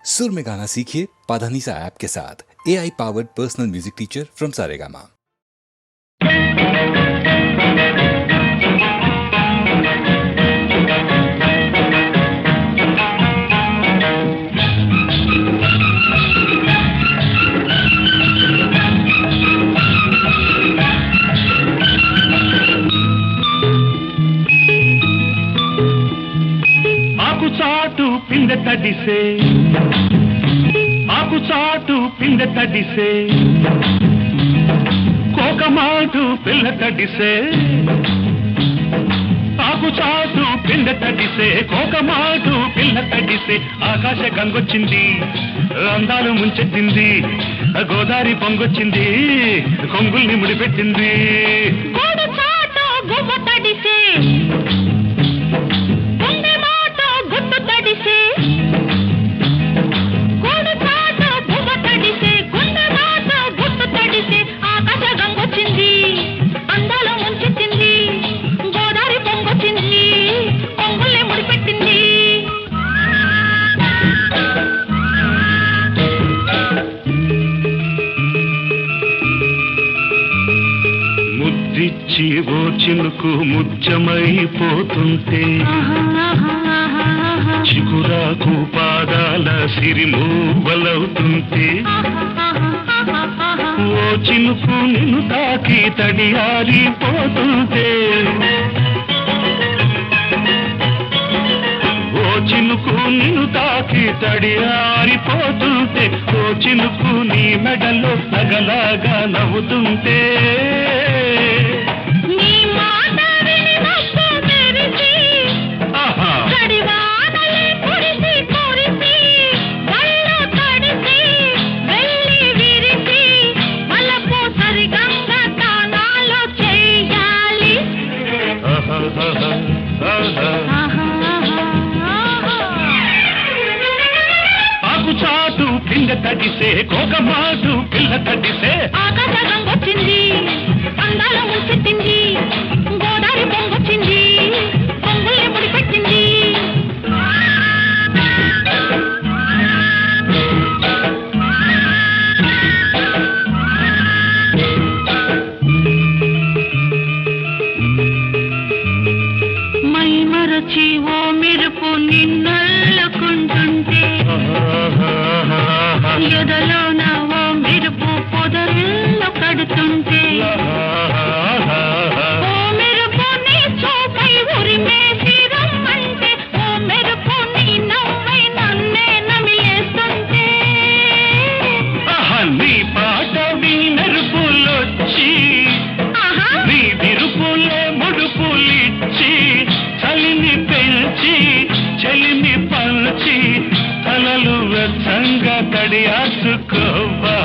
सुर में गाना सीखिए पाधानीसा ऐप के साथ। AI powered personal music teacher from Saregama. చాటు పిందె తడిసే ఆకు చాటు పిందె తడిసే కోకమాటు పిల్ల తడిసే ఆకు చాటు పిందె తడిసే కోకమాటు పిల్ల తడిసే ఆకాశ గంగొచ్చింది అందాలు ముంచెత్తింది గోదావరి పొంగొచ్చింది కొంగుల్ని ముడిపెట్టింది ముద్దిచ్చి ఓ చినుకు ముచ్చమైపోతుంటే చిగురాకు పాదాల సిరిమూవలవుతుంటే ఓ చినుకు నిన్ను తాకి తడియారిపోతుంటే ఓ చినుకు నిన్ను తాకి తడియారిపోతుంటే ఓ చినుకు నీ మెడలో నగలాగా నవ్వుతుంటే చాటు పిండ తడిసే కోకమాటు పిల్ల తడిసే ఆకాశ గంగొచ్చింది అందాల ముంచెత్తింది గోదావరి పొంగొచ్చింది పొంగుల్ని ముడిపెట్టింది మై మరచి ఓ మెరుపు నిన్నల్లుకుంటుంటే ఎదలోన ఓ మెరుపు పొదరిల్లు కడుతుంటే ఓ మెరుపు నీ చూపై ఉరిమేసి రమ్మంటే ఓ మెరుపు నీ నవ్వై నన్నే నమిలేస్తుంటే నీ పాట నీ మెరుపులొచ్చి నీ విరుపులే ముడుపులిచ్చి చలిని పెంచి చలిని పంచి తలలు వెచ్చంగా తడియాసుకోవా